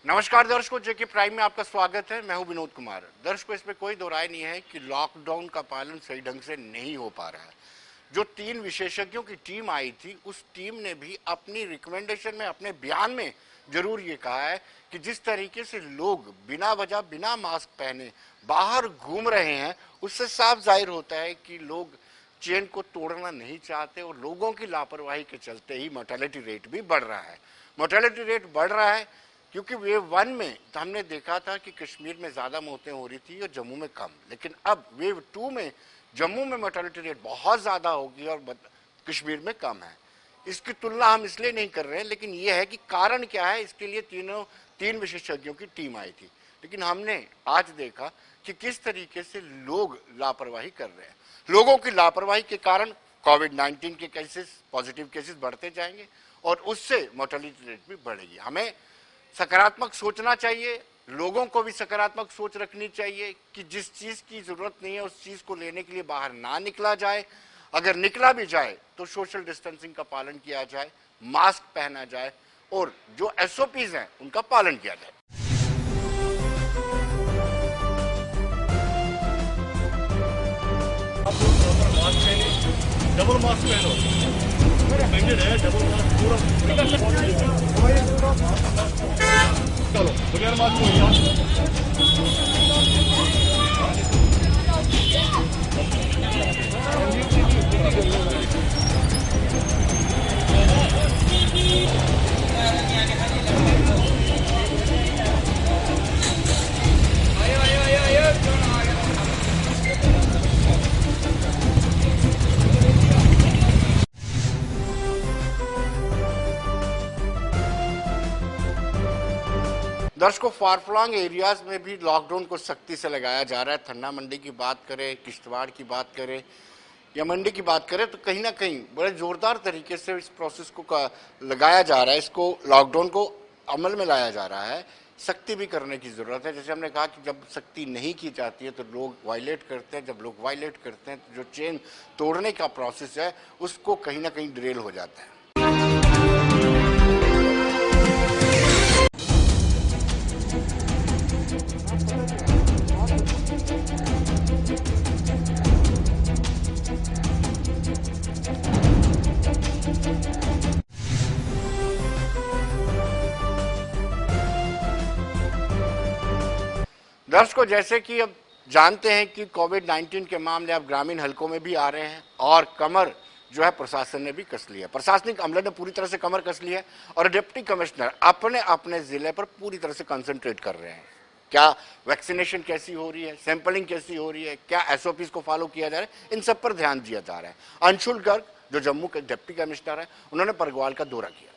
नमस्कार दर्शकों, जेके प्राइम में आपका स्वागत है। मैं हूं विनोद कुमार। दर्शकों, इसमें कोई दो राय नहीं है कि लॉकडाउन का पालन सही ढंग से नहीं हो पा रहा है। जो 3 विशेषज्ञों की टीम आई थी, उस टीम ने भी अपनी रिकमेंडेशन में, अपने बयान में जरूर ये कहा है कि जिस तरीके से लोग बिना वजह, बिना मास्क पहने बाहर घूम रहे हैं, उससे साफ जाहिर होता है कि लोग चेन को तोड़ना नहीं चाहते और लोगों की लापरवाही के चलते ही मोर्टेलिटी रेट भी बढ़ रहा है। मोर्टेलिटी रेट बढ़ रहा है क्योंकि वेव 1 में हमने देखा था कि कश्मीर में ज़्यादा मौतें हो रही थी और जम्मू में कम, लेकिन अब वेव 2 में जम्मू में मोर्टेलिटी रेट बहुत ज़्यादा होगी और कश्मीर में कम है। इसकी तुलना हम इसलिए नहीं कर रहे हैं, लेकिन यह है कि कारण क्या है, इसके लिए 3 विशेषज्ञों की टीम आई थी। लेकिन हमने आज देखा कि किस तरीके से लोग लापरवाही कर रहे हैं। लोगों की लापरवाही के कारण कोविड-19 के केसेस, पॉजिटिव केसेस बढ़ते जाएंगे और उससे मोर्टेलिटी रेट भी बढ़ेगी। हमें सकारात्मक सोचना चाहिए, लोगों को भी सकारात्मक सोच रखनी चाहिए कि जिस चीज़ की ज़रूरत नहीं है उस चीज़ को लेने के लिए बाहर ना निकला जाए। अगर निकला भी जाए तो सोशल डिस्टेंसिंग का पालन किया जाए, मास्क पहना जाए और जो SOPs हैं उनका पालन किया जाए। डबल मास्क पहनो, डबल मास्क पूरा चलो बगैर मास्क दर्शकों, फारफ्लॉन्ग एरियाज में भी लॉकडाउन को सख्ती से लगाया जा रहा है। थन्ना मंडी की बात करें, किश्तवाड़ की बात करें या मंडी की बात करें, तो कहीं ना कहीं बड़े जोरदार तरीके से इस प्रोसेस को लगाया जा रहा है। इसको लॉकडाउन को अमल में लाया जा रहा है। सख्ती भी करने की ज़रूरत है। जैसे हमने कहा कि जब सख्ती नहीं की जाती है तो लोग वायलेट करते हैं। जब लोग वायलेट करते हैं तो जो चेन तोड़ने का प्रोसेस है उसको कहीं ना कहीं डिरेल हो जाता है। दर्शकों, जैसे कि अब जानते हैं कि कोविड-19 के मामले अब ग्रामीण हलकों में भी आ रहे हैं और कमर जो है प्रशासन ने भी कस लिया है। प्रशासनिक अमले ने पूरी तरह से कमर कस ली है और डिप्टी कमिश्नर अपने अपने जिले पर पूरी तरह से कंसंट्रेट कर रहे हैं। क्या वैक्सीनेशन कैसी हो रही है, सैंपलिंग कैसी हो रही है, क्या SOPs को फॉलो किया जा रहा है, इन सब पर ध्यान दिया जा रहा है। अंशुल गर्ग जो जम्मू के डिप्टी कमिश्नर है, उन्होंने परगवाल का दौरा किया।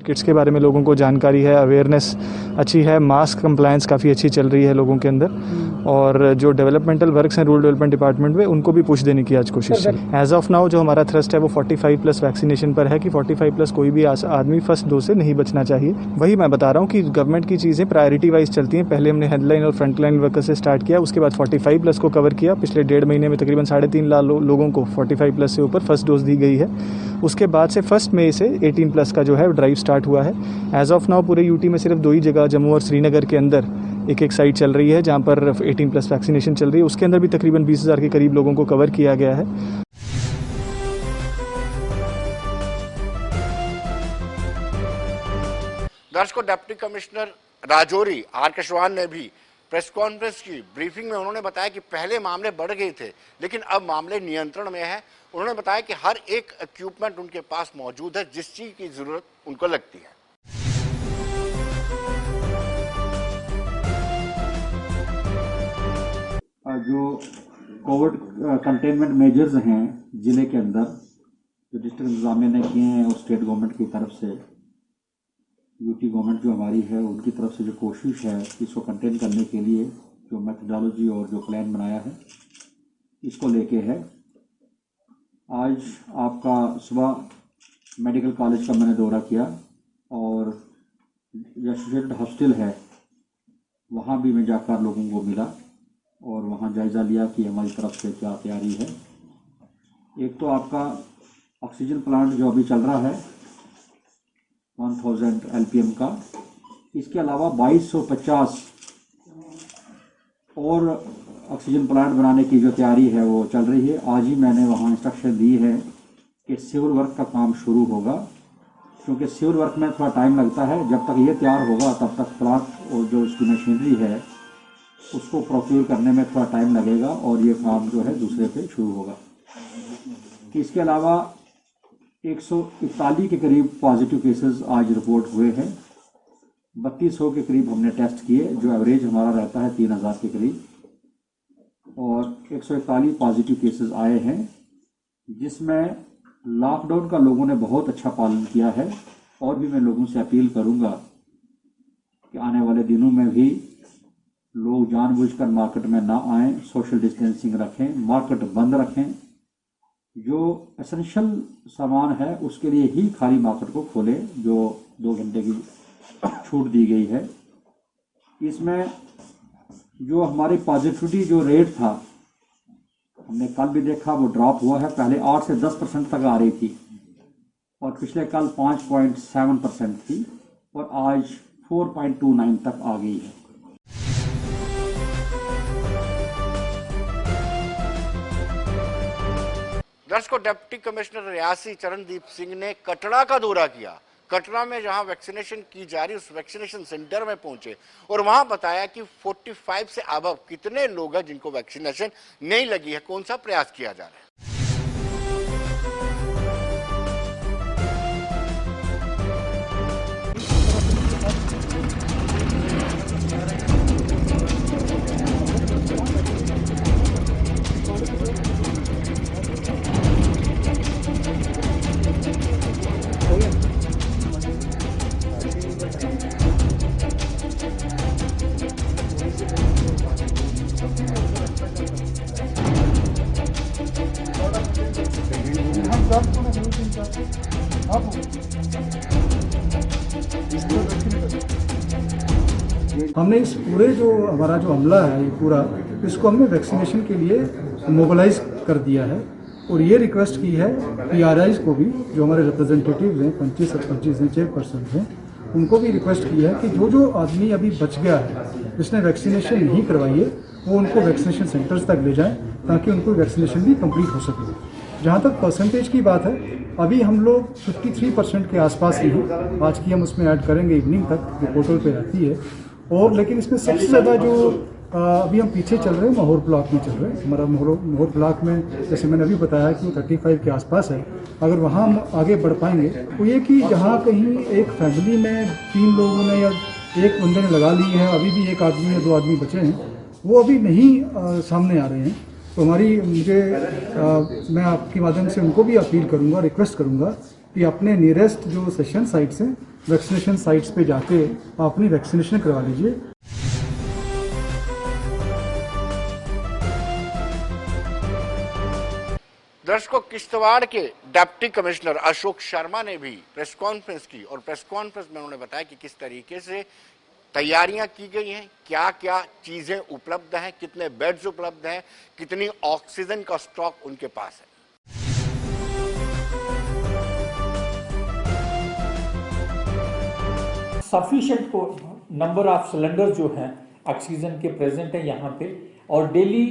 किट्स के बारे में लोगों को जानकारी है, अवेयरनेस अच्छी है, मास्क कंप्लायंस काफ़ी अच्छी चल रही है लोगों के अंदर और जो डेवलपमेंटल वर्क्स हैं रूरल डेवलपमेंट डिपार्टमेंट में उनको भी पुश देने की आज कोशिश है। एज ऑफ नाउ जो हमारा थ्रस्ट है वो 45+ वैक्सीनेशन पर है कि 45+ कोई भी आदमी फर्स्ट डोज से नहीं बचना चाहिए। वही मैं बता रहा हूँ कि गवर्नमेंट की चीज़ें प्रायोरिटी वाइज चलती हैं। पहले हमने हेडलाइन और फ्रंटलाइन वर्कर से स्टार्ट किया, उसके बाद 45+ को कवर किया। पिछले 1.5 महीने में तकरीबन 3.5 लाख लोगों को 45+ से ऊपर फर्स्ट डोज दी गई है। उसके बाद से 1 मई से 18+ का जो है ड्राइव स्टार्ट हुआ है। एज ऑफ नाउ पूरे यूटी में सिर्फ 2 ही जगह जम्मू और श्रीनगर के अंदर एक साइट चल रही है जहां पर 18+ वैक्सीनेशन चल रही है। उसके अंदर भी तकरीबन 20,000 के करीब लोगों को कवर किया गया है। दर्शकों, डिप्टी कमिश्नर राजौरी आर के चौहान ने भी प्रेस कॉन्फ्रेंस की ब्रीफिंग में उन्होंने बताया कि पहले मामले बढ़ गए थे लेकिन अब मामले नियंत्रण में है। उन्होंने बताया कि हर एक इक्विपमेंट उनके पास मौजूद है जिस चीज की जरूरत उनको लगती है। जो कोविड कंटेनमेंट मेजर्स हैं जिले के अंदर जो डिस्ट्रिक्ट इंतजामिया ने किए हैं और स्टेट गवर्नमेंट की तरफ से, यूटी गवर्नमेंट जो हमारी है उनकी तरफ से जो कोशिश है इसको कंटेन करने के लिए जो मेथडोलॉजी और जो प्लान बनाया है इसको लेके है। आज आपका सुबह मेडिकल कॉलेज का मैंने दौरा किया और जो एसोसिएटेड हॉस्टल है वहाँ भी मैं जाकर लोगों को मिला और वहाँ जायज़ा लिया कि हमारी तरफ से क्या तैयारी है। एक तो आपका ऑक्सीजन प्लांट जो अभी चल रहा है 1000 LPM का, इसके अलावा 2250 और ऑक्सीजन प्लांट बनाने की जो तैयारी है वो चल रही है। आज ही मैंने वहाँ इंस्ट्रक्शन दी है कि सिविल वर्क का काम शुरू होगा, क्योंकि सिविल वर्क में थोड़ा टाइम लगता है। जब तक ये तैयार होगा तब तक प्लांट और जो उसकी मशीनरी है उसको प्रोक्योर करने में थोड़ा टाइम लगेगा और ये काम जो है दूसरे पे शुरू होगा। इसके अलावा 141 के करीब पॉजिटिव केसेस आज रिपोर्ट हुए हैं। 3200 के करीब हमने टेस्ट किए, जो एवरेज हमारा रहता है 3000 के करीब, और 141 पॉजिटिव केसेस आए हैं, जिसमें लॉकडाउन का लोगों ने बहुत अच्छा पालन किया है। और भी मैं लोगों से अपील करूंगा कि आने वाले दिनों में भी लोग जानबूझकर मार्केट में ना आएं, सोशल डिस्टेंसिंग रखें, मार्केट बंद रखें। जो एसेंशियल सामान है उसके लिए ही खाली मार्केट को खोलें, जो 2 घंटे की छूट दी गई है। इसमें जो हमारी पॉजिटिविटी जो रेट था हमने कल भी देखा वो ड्रॉप हुआ है। पहले 8 से 10% तक आ रही थी और पिछले कल 5.7% थी और आज 4.29 तक आ गई है। दर्शकों, डिप्टी कमिश्नर रियासी चरणदीप सिंह ने कटरा का दौरा किया। कटरा में जहां वैक्सीनेशन की जा रही उस वैक्सीनेशन सेंटर में पहुंचे और वहां बताया कि 45 से अबव कितने लोग हैं जिनको वैक्सीनेशन नहीं लगी है, कौन सा प्रयास किया जा रहा है। हमने इस पूरे जो हमारा जो अमला है ये पूरा, इसको हमने वैक्सीनेशन के लिए मोबिलाइज कर दिया है और ये रिक्वेस्ट की है PRIs को भी, जो हमारे रिप्रेजेंटेटिव हैं 25 सरपंच हैं, चेयरपर्सन हैं, उनको भी रिक्वेस्ट की है कि जो जो आदमी अभी बच गया है जिसने वैक्सीनेशन नहीं करवाई है वो उनको वैक्सीनेशन सेंटर्स तक ले जाएं ताकि उनको वैक्सीनेशन भी कंप्लीट हो सके। जहाँ तक परसेंटेज की बात है, अभी हम लोग 53% के आसपास ही हैं। आज की हम उसमें ऐड करेंगे इवनिंग तक, जो पोर्टल पे रहती है। और लेकिन इसमें सबसे ज़्यादा जो अभी हम पीछे चल रहे हैं माहौर ब्लॉक में चल रहे हैं। हमारा माहौर ब्लॉक में जैसे मैंने अभी बताया कि 35 के आसपास है। अगर वहाँ हम आगे बढ़ पाएंगे तो ये कि जहाँ कहीं एक फैमिली में 3 लोगों ने या एक बंदे ने लगा ली है, अभी भी 1 आदमी या 2 आदमी बचे हैं, वो अभी नहीं सामने आ रहे हैं। तो मैं आपके माध्यम से उनको भी अपील करूँगा, रिक्वेस्ट करूँगा कि अपने नियरेस्ट जो सेशन साइट्स हैं, वैक्सीनेशन साइट्स पे जाके अपनी वैक्सीनेशन करवा लीजिए। दर्शकों, किश्तवाड़ के डिप्टी कमिश्नर अशोक शर्मा ने भी प्रेस कॉन्फ्रेंस की और प्रेस कॉन्फ्रेंस में उन्होंने बताया कि किस तरीके से तैयारियां की गई हैं, क्या क्या चीजें उपलब्ध हैं, कितने बेड्स उपलब्ध हैं, कितनी ऑक्सीजन का स्टॉक उनके पास है। सफिशिएंट को नंबर ऑफ सिलेंडर जो हैं ऑक्सीजन के प्रेजेंट है यहाँ पे, और डेली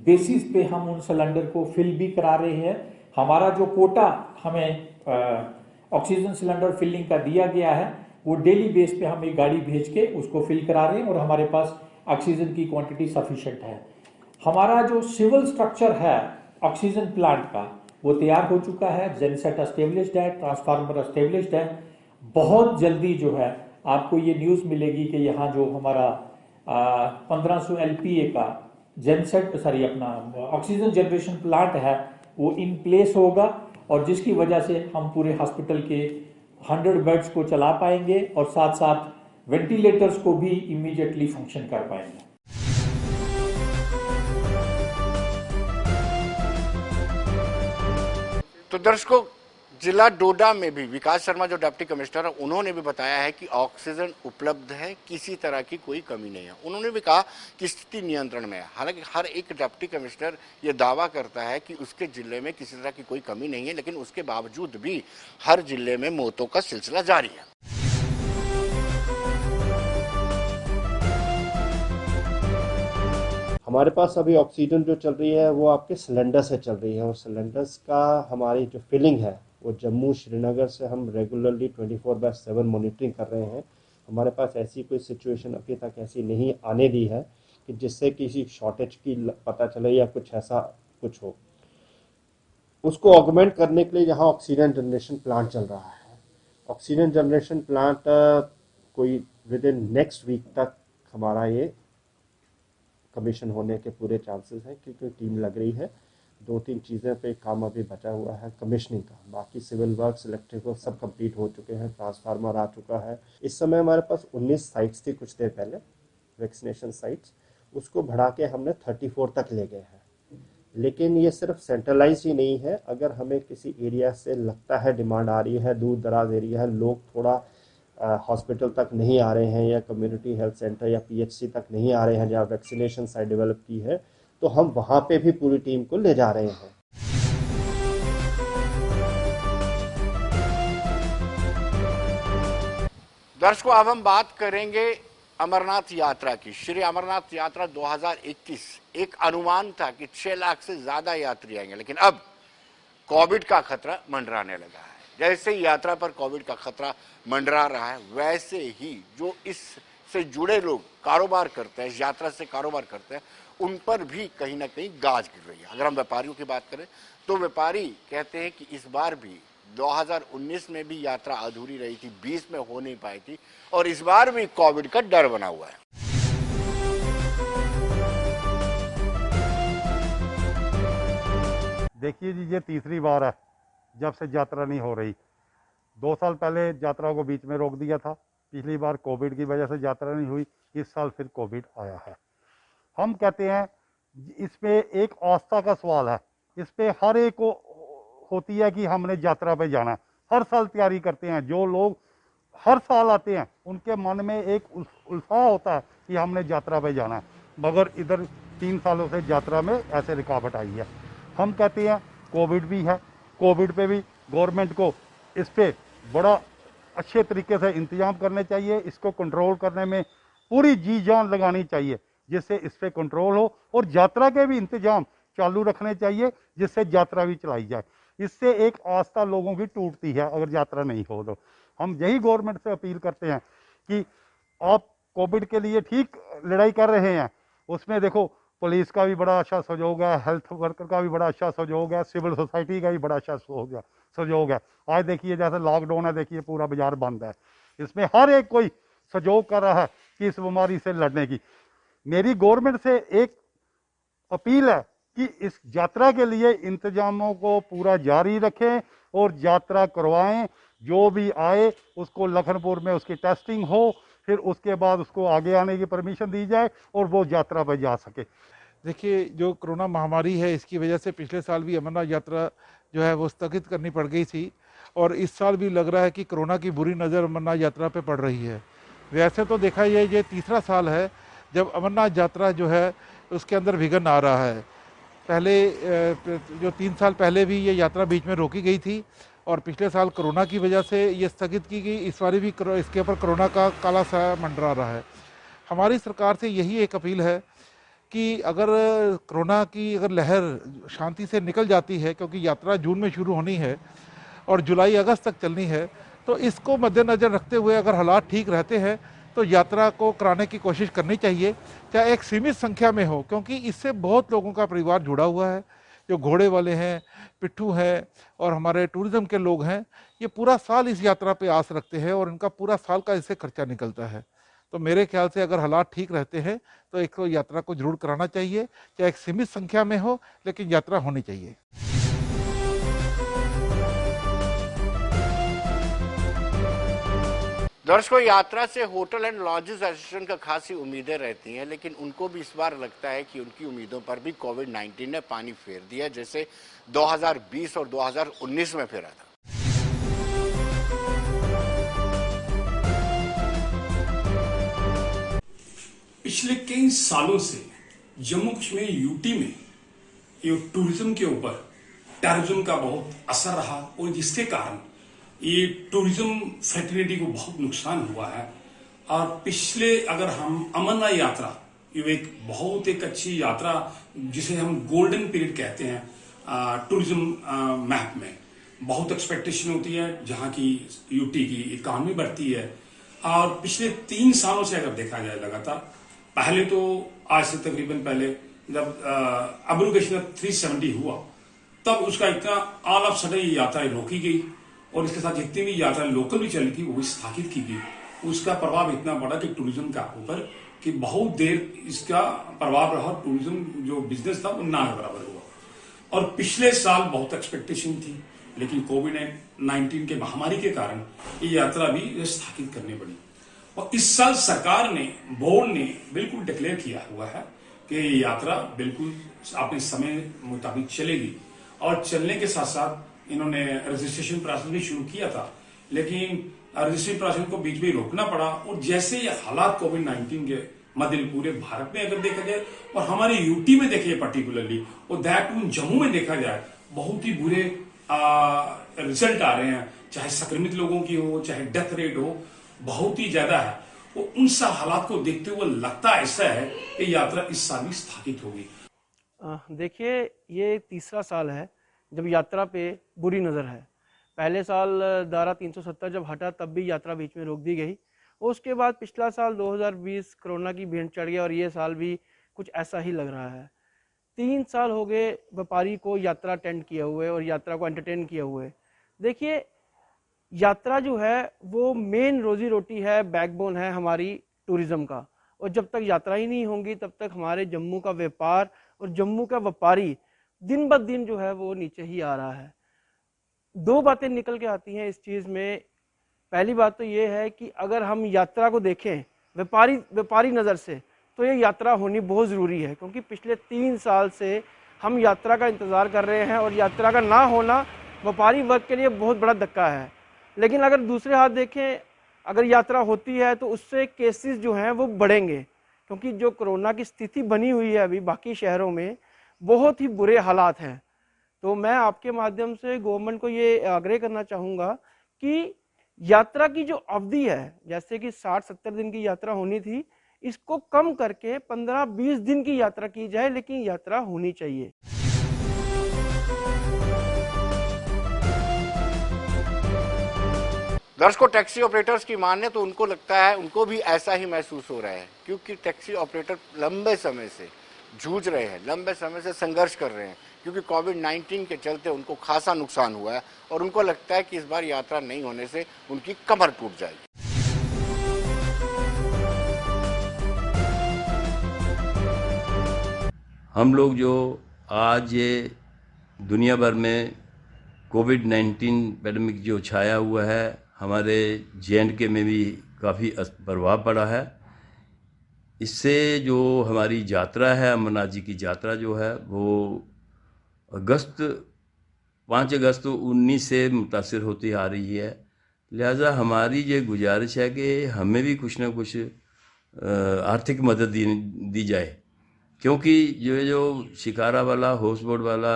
बेसिस पे हम उन सिलेंडर को फिल भी करा रहे हैं। हमारा जो कोटा हमें ऑक्सीजन सिलेंडर फिलिंग का दिया गया है वो डेली बेस पे हम एक गाड़ी भेज के उसको फिल करा रहे हैं और हमारे पास ऑक्सीजन की क्वांटिटी सफिशिएंट है। हमारा जो सिविल स्ट्रक्चर है ऑक्सीजन प्लांट का वो तैयार हो चुका है। जेनसेट एस्टेब्लिश्ड है, ट्रांसफार्मर एस्टेब्लिश्ड है। बहुत जल्दी जो है आपको ये न्यूज़ मिलेगी कि यहाँ जो हमारा 1500 LPA का जेनसेट अपना ऑक्सीजन जनरेशन प्लांट है वो इन प्लेस होगा, और जिसकी वजह से हम पूरे हॉस्पिटल के 100 बेड्स को चला पाएंगे और साथ साथ वेंटिलेटर्स को भी इमीडिएटली फंक्शन कर पाएंगे। तो दर्शकों, जिला डोडा में भी विकास शर्मा जो डिप्टी कमिश्नर है उन्होंने भी बताया है कि ऑक्सीजन उपलब्ध है, किसी तरह की कोई कमी नहीं है। उन्होंने भी कहा कि स्थिति नियंत्रण में है। हालांकि हर एक डिप्टी कमिश्नर ये दावा करता है कि उसके जिले में किसी तरह की कोई कमी नहीं है, लेकिन उसके बावजूद भी हर जिले में मौतों का सिलसिला जारी है। हमारे पास अभी ऑक्सीजन जो चल रही है वो आपके सिलेंडर से चल रही है, और सिलेंडर्स का हमारी जो फिलिंग है वो जम्मू श्रीनगर से हम रेगुलरली 24/7 मॉनिटरिंग कर रहे हैं। हमारे पास ऐसी कोई सिचुएशन अभी तक ऐसी नहीं आने दी है कि जिससे किसी शॉर्टेज की पता चले या कुछ ऐसा कुछ हो। उसको ऑगमेंट करने के लिए यहाँ ऑक्सीजन जनरेशन प्लांट चल रहा है। ऑक्सीजन जनरेशन प्लांट कोई विद इन नेक्स्ट वीक तक हमारा ये कमीशन होने के पूरे चांसेस हैं, क्योंकि टीम लग रही है। 2-3 चीज़ें पे काम अभी बचा हुआ है कमीशनिंग का, बाकी सिविल वर्क्स इलेक्ट्रिकल सब कंप्लीट हो चुके हैं, ट्रांसफार्मर आ चुका है। इस समय हमारे पास 19 साइट्स थी कुछ देर पहले वैक्सीनेशन साइट्स, उसको बढ़ा के हमने 34 तक ले गए हैं। लेकिन ये सिर्फ सेंट्रलाइज ही नहीं है, अगर हमें किसी एरिया से लगता है डिमांड आ रही है, दूर दराज एरिया है, लोग थोड़ा हॉस्पिटल तक नहीं आ रहे हैं या कम्युनिटी हेल्थ सेंटर या पीएचसी तक नहीं आ रहे हैं जहाँ वैक्सीनेशन साइट डेवलप की है, तो हम वहाँ पे भी पूरी टीम को ले जा रहे हैं। दर्शकों, अब हम बात करेंगे अमरनाथ यात्रा की। श्री अमरनाथ यात्रा 2021 एक अनुमान था कि 6 लाख से ज्यादा यात्री आएंगे, लेकिन अब कोविड का खतरा मंडराने लगा है। जैसे ही यात्रा पर कोविड का खतरा मंडरा रहा है, वैसे ही जो इससे जुड़े लोग कारोबार करते हैं, इस यात्रा से कारोबार करते हैं, उन पर भी कहीं ना कहीं गाज गिर रही है। अगर हम व्यापारियों की बात करें तो व्यापारी कहते हैं कि इस बार भी 2019 में भी यात्रा अधूरी रही थी, 20 में हो नहीं पाई थी, और इस बार भी कोविड का डर बना हुआ है। देखिए जी, ये तीसरी बार है जब से यात्रा नहीं हो रही। 2 साल पहले यात्रा को बीच में रोक दिया था, पिछली बार कोविड की वजह से यात्रा नहीं हुई, इस साल फिर कोविड आया है। हम कहते हैं इसमें एक आस्था का सवाल है, इस पे हर एक को होती है कि हमने यात्रा पे जाना है। हर साल तैयारी करते हैं, जो लोग हर साल आते हैं उनके मन में एक उत्साह होता है कि हमने यात्रा पे जाना है, मगर इधर 3 सालों से यात्रा में ऐसे रुकावट आई है। हम कहते हैं कोविड भी है, कोविड पे भी गवर्नमेंट को इस पे बड़ा अच्छे तरीके से इंतजाम करने चाहिए, इसको कंट्रोल करने में पूरी जी जान लगानी चाहिए जिससे इस पे कंट्रोल हो, और यात्रा के भी इंतजाम चालू रखने चाहिए जिससे यात्रा भी चलाई जाए। इससे एक आस्था लोगों की टूटती है अगर यात्रा नहीं हो तो। हम यही गवर्नमेंट से अपील करते हैं कि आप कोविड के लिए ठीक लड़ाई कर रहे हैं, उसमें देखो पुलिस का भी बड़ा अच्छा सहयोग है, हेल्थ वर्कर का भी बड़ा अच्छा सहयोग है, सिविल सोसाइटी का भी बड़ा अच्छा सहयोग है। आज देखिए जैसे लॉकडाउन है, देखिए पूरा बाजार बंद है, इसमें हर एक कोई सहयोग कर रहा है कि इस बीमारी से लड़ने की। मेरी गवर्नमेंट से एक अपील है कि इस यात्रा के लिए इंतजामों को पूरा जारी रखें और यात्रा करवाएं। जो भी आए उसको लखनपुर में उसकी टेस्टिंग हो, फिर उसके बाद उसको आगे आने की परमिशन दी जाए और वो यात्रा पर जा सके। देखिए, जो कोरोना महामारी है इसकी वजह से पिछले साल भी अमरनाथ यात्रा जो है वो स्थगित करनी पड़ गई थी, और इस साल भी लग रहा है कि कोरोना की बुरी नज़र अमरनाथ यात्रा पे पड़ रही है। वैसे तो देखा ये तीसरा साल है जब अमरनाथ यात्रा जो है उसके अंदर विघ्न आ रहा है। पहले जो 3 साल पहले भी ये यात्रा बीच में रोकी गई थी, और पिछले साल कोरोना की वजह से ये स्थगित की गई। इस बार भी इसके ऊपर कोरोना का काला साया मंडरा रहा है। हमारी सरकार से यही एक अपील है कि अगर कोरोना की अगर लहर शांति से निकल जाती है, क्योंकि यात्रा जून में शुरू होनी है और जुलाई अगस्त तक चलनी है, तो इसको मद्देनज़र रखते हुए अगर हालात ठीक रहते हैं तो यात्रा को कराने की कोशिश करनी चाहिए, चाहे एक सीमित संख्या में हो, क्योंकि इससे बहुत लोगों का परिवार जुड़ा हुआ है। जो घोड़े वाले हैं, पिट्ठू हैं और हमारे टूरिज़्म के लोग हैं, ये पूरा साल इस यात्रा पे आस रखते हैं और इनका पूरा साल का इससे खर्चा निकलता है। तो मेरे ख्याल से अगर हालात ठीक रहते हैं तो एक तो यात्रा को जरूर कराना चाहिए, चाहे एक सीमित संख्या में हो, लेकिन यात्रा होनी चाहिए। दर्शकों, यात्रा से होटल एंड लॉजेस एसोसिएशन का खासी उम्मीदें रहती हैं, लेकिन उनको भी इस बार लगता है कि उनकी उम्मीदों पर भी कोविड-19 ने पानी फेर दिया, जैसे 2020 और 2019 में फेरा था। पिछले कई सालों से जम्मू कश्मीर यूटी में ये टूरिज्म के ऊपर टेररिज्म का बहुत असर रहा और जिसके कारण ये टूरिज्म फैसिलिटी को बहुत नुकसान हुआ है। और पिछले अगर हम अमरनाथ यात्रा, ये एक बहुत एक अच्छी यात्रा जिसे हम गोल्डन पीरियड कहते हैं टूरिज्म मैप में, बहुत एक्सपेक्टेशन होती है जहां की यूटी की इकॉनमी बढ़ती है। और पिछले 3 सालों से अगर देखा जाए लगातार, पहले तो आज से तकरीबन पहले जब एब्रोगेशन 370 हुआ तब उसका इतना ऑल ऑफ सडन ये यात्रा रोकी गई और इसके साथ जितनी भी यात्रा लोकल भी चली थी वो भी स्थगित की गई। उसका प्रभाव इतना पड़ा कि टूरिज्म का ऊपर कि बहुत देर इसका प्रभाव रहा, टूरिज्म जो बिजनेस था वो ना बराबर हुआ। और पिछले साल बहुत एक्सपेक्टेशन थी, लेकिन कोविड-19 के महामारी के कारण ये यात्रा भी स्थगित करनी पड़ी। और इस साल सरकार ने, बोर्ड ने बिल्कुल डिक्लेयर किया हुआ है कि ये यात्रा बिल्कुल अपने समय मुताबिक चलेगी। और चलने के साथ साथ इन्होंने रजिस्ट्रेशन प्रोसेस भी शुरू किया था, लेकिन रजिस्ट्रेशन प्रोसेस को बीच में रोकना पड़ा। और जैसे ये हालात कोविड-19 के मध्य पूरे भारत में अगर देखा जाए और हमारे यूटी में देखिए पर्टिकुलरली, और दैट जम्मू में देखा जाए, बहुत ही बुरे रिजल्ट आ रहे हैं, चाहे संक्रमित लोगों की हो, चाहे डेथ रेट हो, बहुत ही ज्यादा है। और उन सब हालात को देखते हुए लगता ऐसा है कि यात्रा इस साल भी स्थगित होगी। देखिए, ये तीसरा साल है जब यात्रा पे बुरी नज़र है। पहले साल धारा 370 जब हटा तब भी यात्रा बीच में रोक दी गई। उसके बाद पिछला साल 2020 कोरोना की भेंट चढ़ गया और ये साल भी कुछ ऐसा ही लग रहा है। 3 साल हो गए व्यापारी को यात्रा अटेंड किए हुए और यात्रा को एंटरटेन किए हुए। देखिए, यात्रा जो है वो मेन रोजी रोटी है, बैकबोन है हमारी टूरिज्म का। और जब तक यात्रा ही नहीं होंगी तब तक हमारे जम्मू का व्यापार और जम्मू का व्यापारी दिन ब दिन जो है वो नीचे ही आ रहा है। 2 बातें निकल के आती हैं इस चीज़ में। पहली बात तो ये है कि अगर हम यात्रा को देखें व्यापारी नज़र से, तो ये यात्रा होनी बहुत ज़रूरी है, क्योंकि पिछले 3 साल से हम यात्रा का इंतज़ार कर रहे हैं और यात्रा का ना होना व्यापारी वर्ग के लिए बहुत बड़ा धक्का है। लेकिन अगर दूसरे हाथ देखें, अगर यात्रा होती है तो उससे केसेस जो हैं वो बढ़ेंगे, क्योंकि जो कोरोना की स्थिति बनी हुई है अभी बाकी शहरों में, बहुत ही बुरे हालात हैं। तो मैं आपके माध्यम से गवर्नमेंट को ये आग्रह करना चाहूँगा कि यात्रा की जो अवधि है, जैसे कि 60-70 दिन की यात्रा होनी थी, इसको कम करके 15-20 दिन की यात्रा की जाए, लेकिन यात्रा होनी चाहिए। दर्शकों, टैक्सी ऑपरेटर्स की माने तो उनको लगता है, उनको भी ऐसा ही महसूस हो रहा है, क्योंकि टैक्सी ऑपरेटर लंबे समय से जूझ रहे हैं, लंबे समय से संघर्ष कर रहे हैं, क्योंकि कोविड-19 के चलते उनको खासा नुकसान हुआ है और उनको लगता है कि इस बार यात्रा नहीं होने से उनकी कमर टूट जाएगी। हम लोग जो आज ये दुनिया भर में कोविड-19 पैंडेमिक जो छाया हुआ है, हमारे J&K में भी काफ़ी प्रभाव पड़ा है। इससे जो हमारी यात्रा है, अमरनाथ जी की यात्रा जो है वो 5 अगस्त 19 से मुतासिर होती आ रही है। लिहाजा हमारी ये गुजारिश है कि हमें भी कुछ ना कुछ आर्थिक मदद दी जाए, क्योंकि जो शिकारा वाला, हाउस बोट वाला,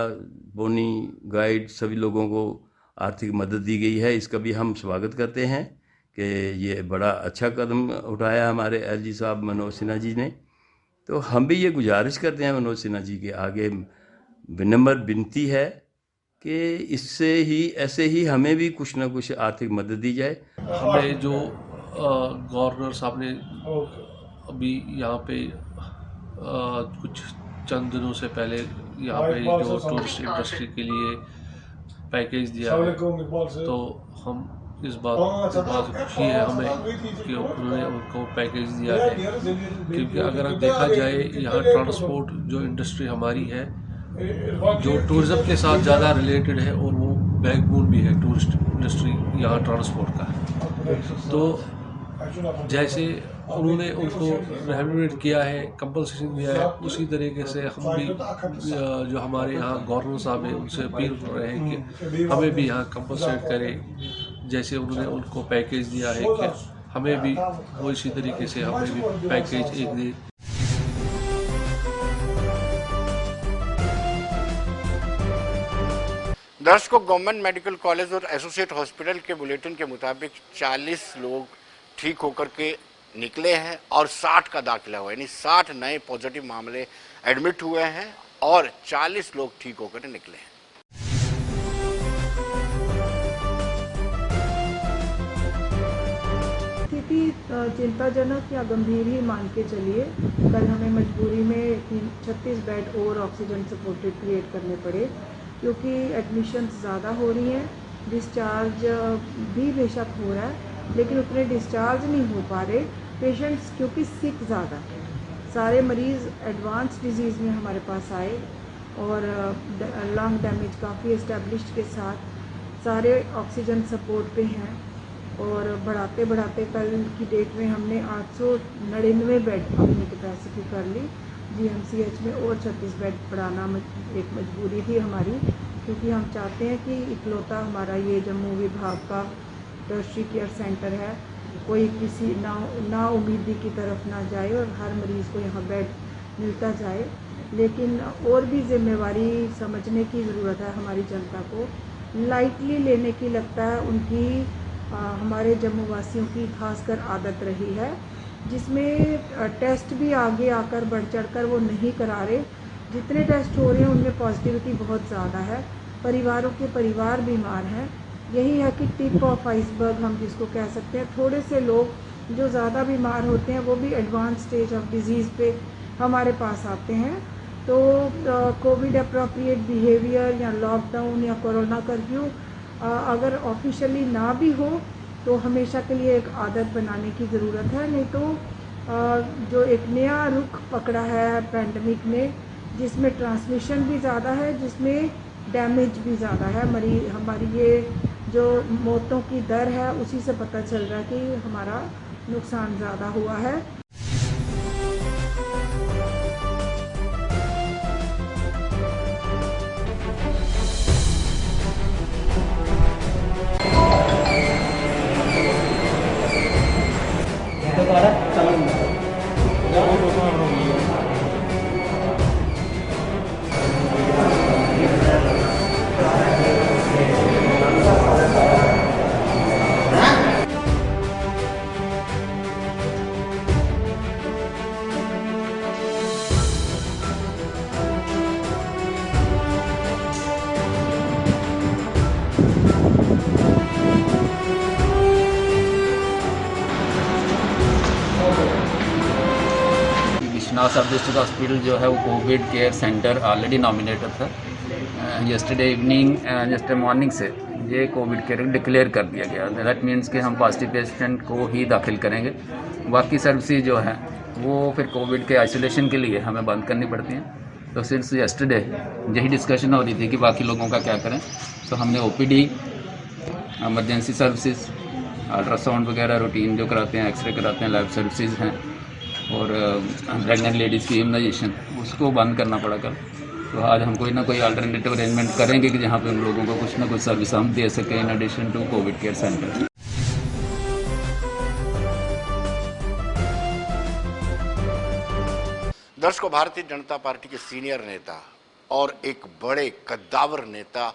बोनी गाइड सभी लोगों को आर्थिक मदद दी गई है। इसका भी हम स्वागत करते हैं कि ये बड़ा अच्छा कदम उठाया हमारे LG साहब मनोज सिन्हा जी ने। तो हम भी ये गुजारिश करते हैं मनोज सिन्हा जी के आगे, विनम्र विनती है कि इससे ही ऐसे ही हमें भी कुछ ना कुछ आर्थिक मदद दी जाए। हमें जो गवर्नर साहब ने अभी यहाँ पे कुछ चंद दिनों से पहले यहाँ पे जो टूरिस्ट इंडस्ट्री के लिए पैकेज दिया है, तो हम इस बात खुशी है हमें कि उन्होंने उनको पैकेज दिया है, क्योंकि अगर देखा जाए यहाँ ट्रांसपोर्ट जो इंडस्ट्री हमारी है जो टूरिज़्म के साथ ज़्यादा रिलेटेड है और वो बैकबोन भी है टूरिस्ट इंडस्ट्री यहाँ ट्रांसपोर्ट का। तो जैसे उन्होंने उनको रिहेबिलिटेट किया है, कंपनसेशन दिया है, उसी तरीके से हम भी जो हमारे यहाँ गवर्नर साहब हैं उनसे अपील कर रहे हैं कि हमें भी यहाँ कंपनसेट करें, जैसे उन्होंने उनको पैकेज दिया है कि हमें भी वो इसी तरीके से हमें भी पैकेज एक दे। दर्शकों, गवर्नमेंट मेडिकल कॉलेज और एसोसिएट हॉस्पिटल के बुलेटिन के मुताबिक 40 लोग ठीक होकर के निकले हैं और 60 का दाखिला हुआ, यानी 60 नए पॉजिटिव मामले एडमिट हुए हैं और 40 लोग ठीक होकर निकले हैं। स्थिति चिंताजनक या गंभीर ही मान के चलिए। कल हमें मजबूरी में 36 बेड और ऑक्सीजन सपोर्टेड क्रिएट करने पड़े, क्योंकि एडमिशन्स ज़्यादा हो रही हैं, डिस्चार्ज भी बेशक हो रहा है लेकिन उतने डिस्चार्ज नहीं हो पा रहे पेशेंट्स, क्योंकि सिक ज़्यादा है। सारे मरीज़ एडवांस डिजीज़ में हमारे पास आए और लंग डैमेज काफ़ी एस्टेब्लिश्ड के साथ सारे ऑक्सीजन सपोर्ट पे हैं और बढ़ाते बढ़ाते कल की डेट में हमने 899 बेड अपनी कैपेसिटी कर ली। GMCH में और 36 बेड बढ़ाना एक मजबूरी थी हमारी, क्योंकि हम चाहते हैं कि इकलौता हमारा ये जम्मू विभाग का टर्शरी केयर सेंटर है, कोई किसी ना उम्मीदी की तरफ ना जाए और हर मरीज़ को यहाँ बेड मिलता जाए। लेकिन और भी जिम्मेवारी समझने की ज़रूरत है हमारी जनता को, लाइटली लेने की लगता है उनकी हमारे जम्मू वासियों की खासकर आदत रही है, जिसमें टेस्ट भी आगे आकर बढ़ चढ़कर वो नहीं करा रहे। जितने टेस्ट हो रहे हैं उनमें पॉजिटिविटी बहुत ज़्यादा है, परिवारों के परिवार बीमार हैं। यही है कि टिप ऑफ आइसबर्ग हम जिसको कह सकते हैं, थोड़े से लोग जो ज़्यादा बीमार होते हैं वो भी एडवांस स्टेज ऑफ डिजीज़ पे हमारे पास आते हैं। तो कोविड अप्रोप्रिएट बिहेवियर या लॉकडाउन या कोरोना कर्फ्यू अगर ऑफिशियली ना भी हो तो हमेशा के लिए एक आदत बनाने की ज़रूरत है, नहीं तो जो एक नया रुख पकड़ा है पैंडमिक ने, जिसमें ट्रांसमिशन भी ज़्यादा है, जिसमें डैमेज भी ज़्यादा है, हमारी ये जो मौतों की दर है उसी से पता चल रहा है कि हमारा नुकसान ज़्यादा हुआ है। सब डिस्ट्रिक्ट हॉस्पिटल जो है वो Covid care centre already nominated था। यस्टरडे इवनिंग यस्टरडे मॉर्निंग से ये कोविड केयर डिक्लेयर कर दिया गया। दैट मीन्स कि हम पॉजिटिव पेशेंट को ही दाखिल करेंगे, बाकी सर्विसेज जो है वो फिर कोविड के आइसोलेशन के लिए हमें बंद करनी पड़ती हैं। तो सिंस यस्टरडे यही डिस्कशन हो रही थी कि बाकी लोगों का क्या करें, तो हमने OPD, एमरजेंसी सर्विसेज, अल्ट्रासाउंड वगैरह रूटीन जो कराते हैं, एक्सरे कराते हैं, लैब सर्विसेज हैं और प्रेगनेंट लेडीज़ की इम्यूनाइजेशन, उसको बंद करना पड़ा कल। तो आज हम कोई ना कोई अल्टरनेटिव अरेंजमेंट करेंगे कि जहाँ पे उन लोगों को कुछ ना कुछ सर्विस हम दे सकें in addition to covid care centre. दर्शकों, भारतीय जनता पार्टी के सीनियर नेता और एक बड़े कद्दावर नेता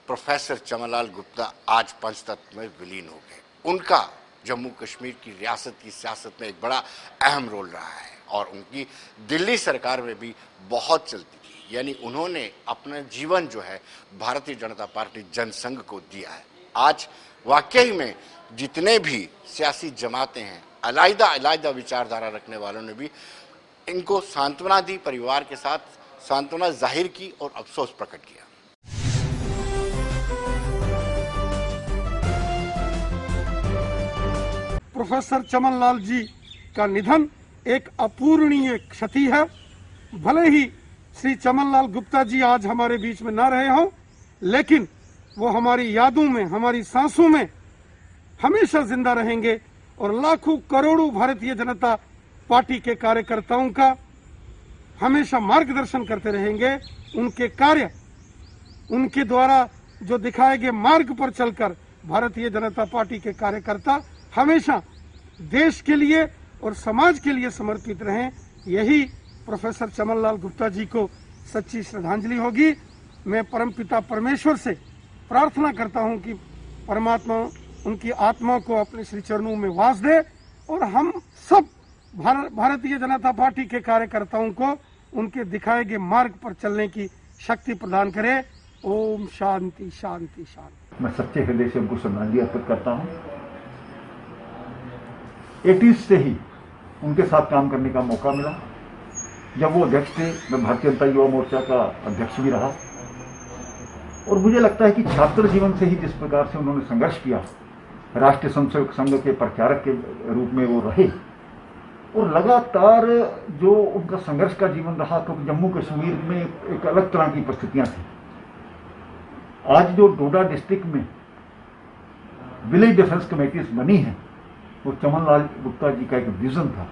प्रोफेसर चमनलाल गुप्ता आज पंचतत्व में विलीन हो गए। उनका जम्मू कश्मीर की रियासत की सियासत में एक बड़ा अहम रोल रहा है और उनकी दिल्ली सरकार में भी बहुत चलती थी, यानी उन्होंने अपना जीवन जो है भारतीय जनता पार्टी जनसंघ को दिया है। आज वाकई में जितने भी सियासी जमातें हैं, अलग-अलग विचारधारा रखने वालों ने भी इनको सांत्वना दी, परिवार के साथ सांत्वना जाहिर की और अफसोस प्रकट किया। प्रोफेसर चमन लाल जी का निधन एक अपूरणीय क्षति है। भले ही श्री चमन लाल गुप्ता जी आज हमारे बीच में ना रहे हों, लेकिन वो हमारी यादों में, हमारी सांसों में हमेशा जिंदा रहेंगे और लाखों करोड़ों भारतीय जनता पार्टी के कार्यकर्ताओं का हमेशा मार्गदर्शन करते रहेंगे। उनके कार्य, उनके द्वारा जो दिखाए गए मार्ग पर चलकर भारतीय जनता पार्टी के कार्यकर्ता हमेशा देश के लिए और समाज के लिए समर्पित रहें। यही प्रोफेसर चमन लाल गुप्ता जी को सच्ची श्रद्धांजलि होगी। मैं परमपिता परमेश्वर से प्रार्थना करता हूं कि परमात्मा उनकी आत्मा को अपने श्री चरणों में वास दे और हम सब भारतीय जनता पार्टी के कार्यकर्ताओं को उनके दिखाए गए मार्ग पर चलने की शक्ति प्रदान करे। ओम शांति शांति शांति। मैं सच्चे हृदय से उनको श्रद्धांजलि अर्पित करता हूं। 80s से ही उनके साथ काम करने का मौका मिला। जब वो अध्यक्ष थे, मैं भारतीय जनता युवा मोर्चा का अध्यक्ष भी रहा और मुझे लगता है कि छात्र जीवन से ही जिस प्रकार से उन्होंने संघर्ष किया, राष्ट्रीय स्वयंसेवक संघ के प्रचारक के रूप में वो रहे और लगातार जो उनका संघर्ष का जीवन रहा, क्योंकि जम्मू कश्मीर में एक अलग तरह की परिस्थितियां थी। आज जो डोडा डिस्ट्रिक्ट में विलेज डिफेंस कमेटीज बनी है, वो चमन लाल गुप्ता जी का एक विजन था।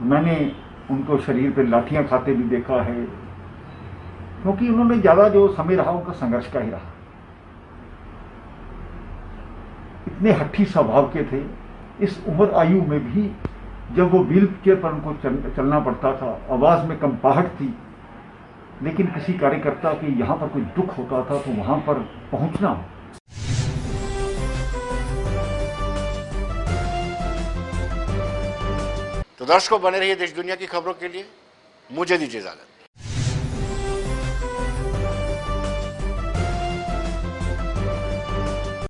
मैंने उनको शरीर पे लाठियां खाते भी देखा है, क्योंकि उन्होंने ज्यादा जो समय रहा उनका संघर्ष का ही रहा। इतने हठी स्वभाव के थे, इस उम्र आयु में भी जब वो व्हील चेयर पर उनको चलना पड़ता था, आवाज में कंपाहट थी, लेकिन किसी कार्यकर्ता के यहां पर कोई दुख होता था तो वहां पर पहुंचना। तो दर्शकों, बने रहिए देश दुनिया की खबरों के लिए। मुझे दीजिए इजाजत।